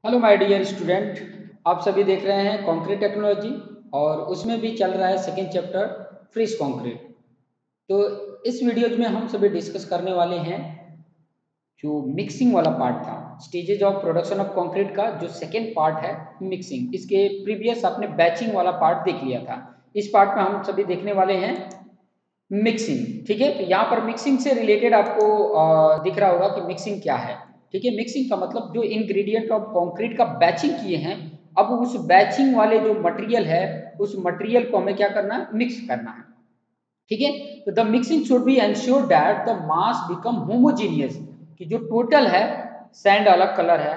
Hello my dear student. आप सभी देख रहे हैं कंक्रीट टेक्नोलॉजी और उसमें भी चल रहा है सेकेंड चैप्टर फ्रीज कंक्रीट। तो इस वीडियो में हम सभी डिस्कस करने वाले हैं जो मिक्सिंग वाला पार्ट था, stages of production of concrete का जो सेकेंड पार्ट है मिक्सिंग। इसके प्रीवियस आपने बैचिंग वाला पार्ट देख लिया था। इस पार्ट में हम सभी देखने वाले हैं मिक्सिंग। ठीक है, तो यहाँ पर मिक्सिंग से रिलेटेड आपको दिख रहा होगा कि मिक्सिंग क्या है। ठीक है, मिक्सिंग का मतलब जो इंग्रेडिएंट ऑफ कंक्रीट का बैचिंग किए हैं, अब उस बैचिंग वाले जो मटेरियल है उस मटेरियल को हमें क्या करना है, मिक्स करना है। ठीक है, तो the mixing should be ensure that the mass become homogeneous, कि जो टोटल है, सैंड अलग कलर है,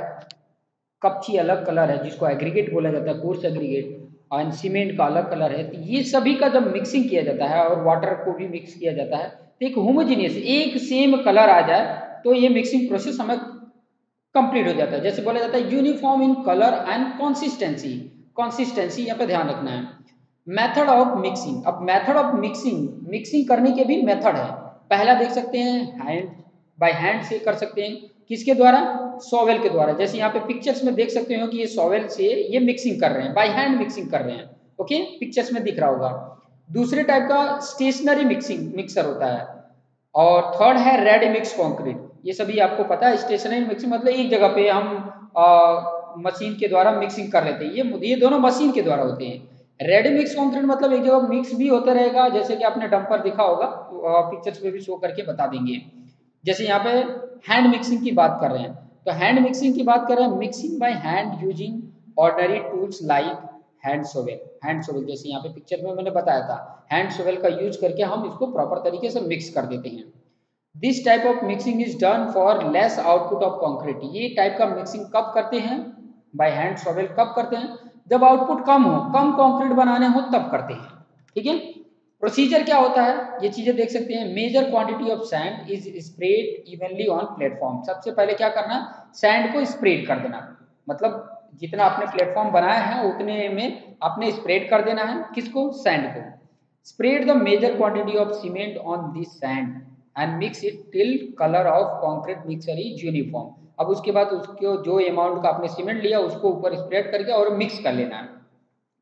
कपची अलग कलर है जिसको एग्रीगेट बोला जाता है, कोर्स एग्रीगेट, और सीमेंट का अलग कलर है। तो ये सभी का जब मिक्सिंग किया जाता है और वाटर को भी मिक्स किया जाता है तो एक होमोजीनियस एक सेम कलर आ जाए, तो ये मिक्सिंग प्रोसेस हमें कंप्लीट हो जाता है। जैसे बोला जाता है uniform in colour and consistency. Consistency यहाँ पे ध्यान रखना है। मेथड ऑफ मिक्सिंग, अब मेथड ऑफ मिक्सिंग, मिक्सिंग करने के भी मेथड है। पहला देख सकते हैं हैंड, बाय हैंड से कर सकते हैं। किसके द्वारा? सॉवेल के द्वारा। जैसे यहाँ पे पिक्चर्स में देख सकते हो कि ये सॉवेल से ये मिक्सिंग कर रहे हैं, बाय हैंड मिक्सिंग कर रहे हैं। ओके, पिक्चर्स में दिख रहा होगा। दूसरे टाइप का स्टेशनरी मिक्सिंग मिक्सर होता है। और थर्ड है रेडी मिक्स कंक्रीट। ये सभी आपको पता है, स्टेशनरी मिक्सिंग मतलब एक जगह पे हम मशीन के द्वारा मिक्सिंग कर लेते हैं। ये दोनों मशीन के द्वारा होते हैं। रेडी मिक्स कंक्रीट मतलब एक जगह मिक्स भी होता रहेगा, जैसे कि आपने डंपर देखा होगा, पिक्चर्स में भी शो करके बता देंगे। जैसे यहाँ पे हैंड मिक्सिंग की बात कर रहे हैं, तो हैंड मिक्सिंग की बात कर रहे हैं, mixing by hand using ordinary tools like hand shovel. Hand shovel जैसे यहाँ पे पिक्चर में मैंने बताया था, हैंड सोवेल का यूज करके हम इसको प्रॉपर तरीके से मिक्स कर देते हैं। This type of mixing is done for less output of concrete. ये टाइप का मिक्सिंग कब करते हैं? बाय हैंड सोवेल कब करते हैं? जब आउटपुट कम हो, कम कंक्रीट बनाने हो तब करते हैं। ठीक है, प्रोसीजर क्या होता है ये चीजें देख सकते हैं। Major quantity of sand is spread evenly on platform. सबसे पहले क्या करना? सैंड को स्प्रेड कर देना, मतलब जितना आपने प्लेटफॉर्म बनाया है उतने में आपने स्प्रेड कर देना है। किसको? सैंड को। Spread the major quantity of cement on this sand and mix it till colour of concrete mixer is uniform. अब उसके बाद उसको जो अमाउंट का आपने सीमेंट लिया उसको ऊपर स्प्रेड करके और मिक्स कर लेना है।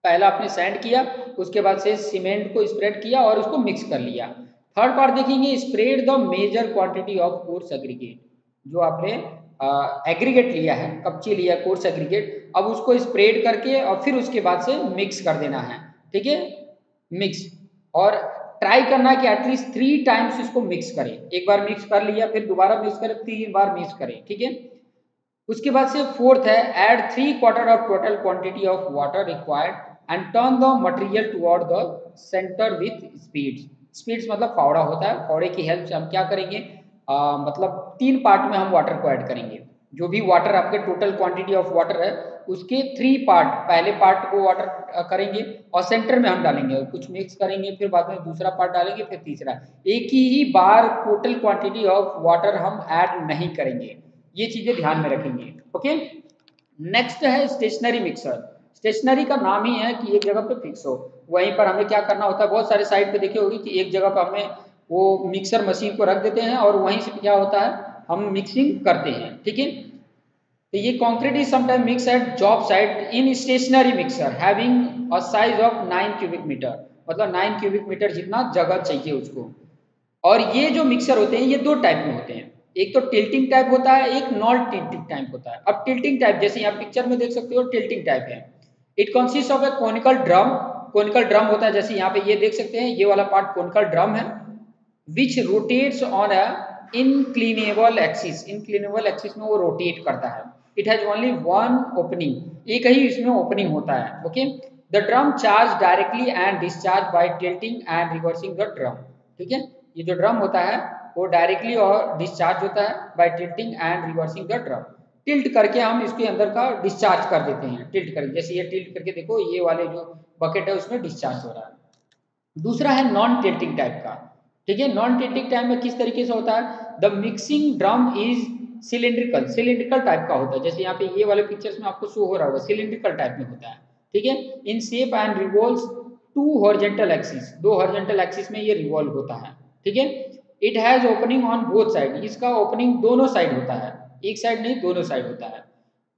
पहला आपने सैंड किया, उसके बाद से सीमेंट को स्प्रेड किया और उसको मिक्स कर लिया। थर्ड पार्ट देखेंगे, spread the major quantity of coarse aggregate. जो आपने एग्रीगेट लिया है, कपची लिया कोर्स एग्रीगेट, अब उसको स्प्रेड करके और फिर उसके बाद से मिक्स कर देना है। ठीक है, मिक्स। और ट्राई करना है कि एटलीस्ट 3 टाइम्स इसको मिक्स करें। एक बार मिक्स कर लिया, फिर दोबारा मिक्स करें, 3 बार मिक्स करें। ठीक है, उसके बाद से फोर्थ है, add 3/4 of total quantity of water required and turn the material toward the centre with speeds. Speeds मतलब फावड़ा होता है, फावड़े की हेल्प से हम क्या करेंगे, मतलब 3 पार्ट में हम वाटर को ऐड करेंगे। जो भी वाटर आपके टोटल क्वांटिटी ऑफ वाटर है उसके 3 पार्ट, पहले पार्ट को वाटर करेंगे और सेंटर में हम डालेंगे, कुछ मिक्स करेंगे, फिर बाद में दूसरा पार्ट डालेंगे, फिर तीसरा। एक ही बार टोटल क्वांटिटी ऑफ वाटर हम ऐड नहीं करेंगे। ये चीजें ध्यान में रखेंगे। ओके, नेक्स्ट है स्टेशनरी मिक्सर। स्टेशनरी का नाम ही है कि एक जगह पे फिक्स हो। वहीं पर हमें क्या करना होता है, बहुत सारे साइट पे देखे होगी कि एक जगह पर हमें वो मिक्सर मशीन को रख देते हैं और वहीं से क्या होता है, हम मिक्सिंग करते हैं। ठीक है, तो ये concrete is sometime mix at job site in stationary mixer having a size of 9 cubic metre, मतलब 9 क्यूबिक मीटर जितना जगह चाहिए उसको। और ये जो मिक्सर होते हैं ये 2 टाइप में होते हैं, एक तो टिल्टिंग टाइप होता है, एक नॉन टिल्टिंग टाइप होता है। अब टिल्टिंग टाइप जैसे यहाँ पिक्चर में देख सकते हो, टिल्टिंग टाइप है। It consist of A conical drum. Conical drum होता है, जैसे यहाँ पे ये देख सकते हैं, ये वाला पार्ट कोनिकल ड्रम है, which rotates on a inclinable axis. Inclinable axis में वो रोटेट करता है। It has only one opening, एक ही इसमें ओपनिंग होता है। Okay, the drum charge directly and discharge by tilting and reversing the drum. ठीक है, ये जो ड्रम होता है वो डायरेक्टली और डिस्चार्ज होता है bye tilting and reversing the drum. Tilt करके हम इसके अंदर का डिस्चार्ज कर देते हैं, टिल्ट करके। जैसे ये टिल्ट करके देखो, ये वाले जो बकेट है उसमें डिस्चार्ज हो रहा है। दूसरा है नॉन टिल्टिंग टाइप का। ठीक है, नॉन टिल्टिंग टाइप में किस तरीके से होता है, the mixing drum is cylindrical. Cylindrical type का होता है, जैसे यहाँ पे ये वाले पिक्चर्स में आपको शो हो रहा होगा, सिलिंड्रिकल टाइप में होता है। ठीक है, in shape and revolves 2 horizontal axis, 2 horizontal axis में ये रिवॉल्व होता है। ठीक है, it has opening on both side. इसका ओपनिंग दोनों साइड होता है, एक साइड नहीं दोनों साइड होता है।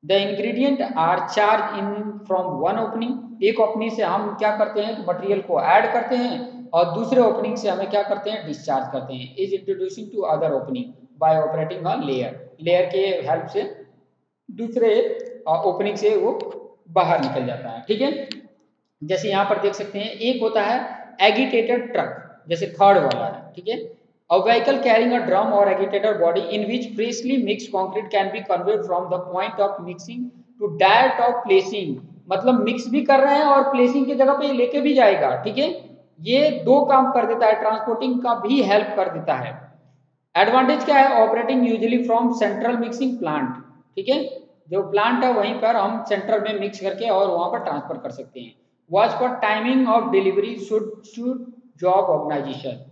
The ingredient are charge in from one opening, एक ओपनिंग से हम क्या करते हैं तो मटेरियल को ऐड करते हैं और दूसरे ओपनिंग से हमें क्या करते हैं डिस्चार्ज करते हैं। Is introducing to other opening by operating a layer, layer के हेल्प से दूसरे ओपनिंग से वो बाहर निकल जाता है। ठीक है, जैसे यहाँ पर देख सकते हैं एक होता है एगिटेटेड ट्रक, जैसे थर्ड वाला है। ठीक है, a vehicle carrying a drum or agitator body in which freshly mixed concrete can be conveyed from the point of mixing to that of placing, मतलब मिक्स भी कर रहे हैं और प्लेसिंग की जगह पे लेके भी जाएगा। ठीक है, ये दो काम कर देता है, ट्रांसपोर्टिंग का भी हेल्प कर देता है। एडवांटेज क्या है, operating usually from central mixing plant. ठीक है, जो प्लांट है वहीं पर हम सेंटर में मिक्स करके और वहां पर ट्रांसफर कर सकते हैं। Watch for timing of delivery should job organisation,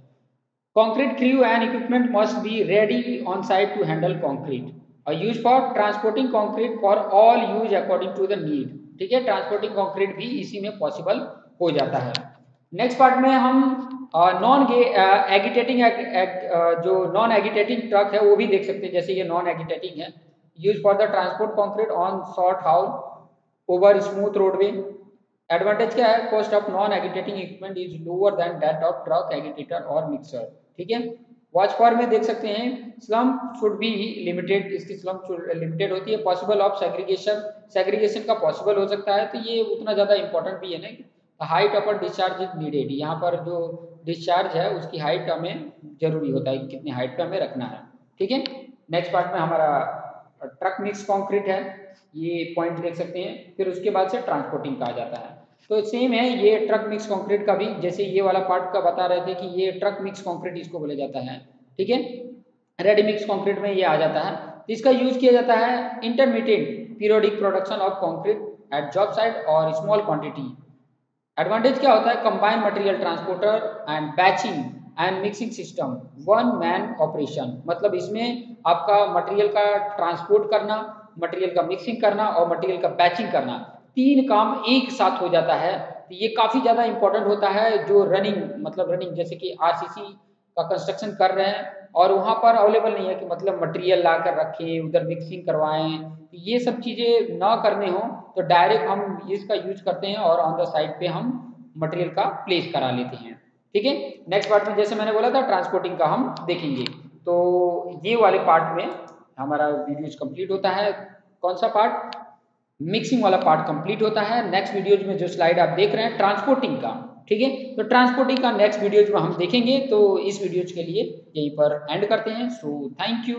concrete crew and equipment must be ready on site to handle concrete, और use for transporting concrete for all use according to the need। ठीक है, transporting concrete भी इसी में possible हो जाता है। Next part में हम नॉन एगिटेटिंग जो नॉन एगिटेटिंग ट्रक है वो भी देख सकते हैं। जैसे ये नॉन एगिटेटिंग है, use for the transport concrete on short haul over smooth roadway. Advantage क्या है, cost of non agitating equipment is lower than that of truck agitator और मिक्सर। ठीक है, वॉच फॉर में देख सकते हैं स्लम शुड बी लिमिटेड, इसकी स्लम लिमिटेड होती है। पॉसिबल ऑफ सेग्रीगेशन, सेग्रीगेशन का पॉसिबल हो सकता है, तो ये उतना ज़्यादा इंपॉर्टेंट भी है ना। Height of discharge is needed, यहाँ पर जो डिस्चार्ज है उसकी हाइट हमें जरूरी होता है, कितनी हाइट पे हमें रखना है। ठीक है, नेक्स्ट पार्ट में हमारा ट्रक मिक्स कॉन्क्रीट है, ये पॉइंट देख सकते हैं। फिर उसके बाद से ट्रांसपोर्टिंग कहा जाता है, तो सेम है ये ट्रक मिक्स कंक्रीट का भी। जैसे ये वाला पार्ट का बता रहे थे कि ये ट्रक मिक्स कंक्रीट इसको बोला जाता है। ठीक है, रेडी मिक्स कंक्रीट में ये आ जाता है। इसका यूज किया जाता है intermediate periodic production of concrete at job site और स्मॉल क्वांटिटी। एडवांटेज क्या होता है, combine material transporter and batching and mixing system, one man operation, मतलब इसमें आपका मटेरियल का ट्रांसपोर्ट करना, मटेरियल का मिक्सिंग करना और मटेरियल का बैचिंग करना, तीन काम एक साथ हो जाता है। तो ये काफ़ी ज़्यादा इंपॉर्टेंट होता है जो रनिंग, मतलब रनिंग जैसे कि आरसीसी का कंस्ट्रक्शन कर रहे हैं और वहाँ पर अवेलेबल नहीं है कि मतलब मटेरियल ला कर रखें उधर मिक्सिंग करवाएं, तो ये सब चीज़ें ना करने हो तो डायरेक्ट हम इसका यूज करते हैं और ऑन द साइड पे हम मटेरियल का प्लेस करा लेते हैं। ठीक है, नेक्स्ट पार्ट में जैसे मैंने बोला था ट्रांसपोर्टिंग का हम देखेंगे। तो ये वाले पार्ट में हमारा वीडियोज कंप्लीट होता है। कौन सा पार्ट, मिक्सिंग वाला पार्ट कंप्लीट होता है। नेक्स्ट वीडियोज में जो स्लाइड आप देख रहे हैं ट्रांसपोर्टिंग का, ठीक है, तो ट्रांसपोर्टिंग का नेक्स्ट वीडियोज में हम देखेंगे। तो इस वीडियोज के लिए यहीं पर एंड करते हैं। So thank you.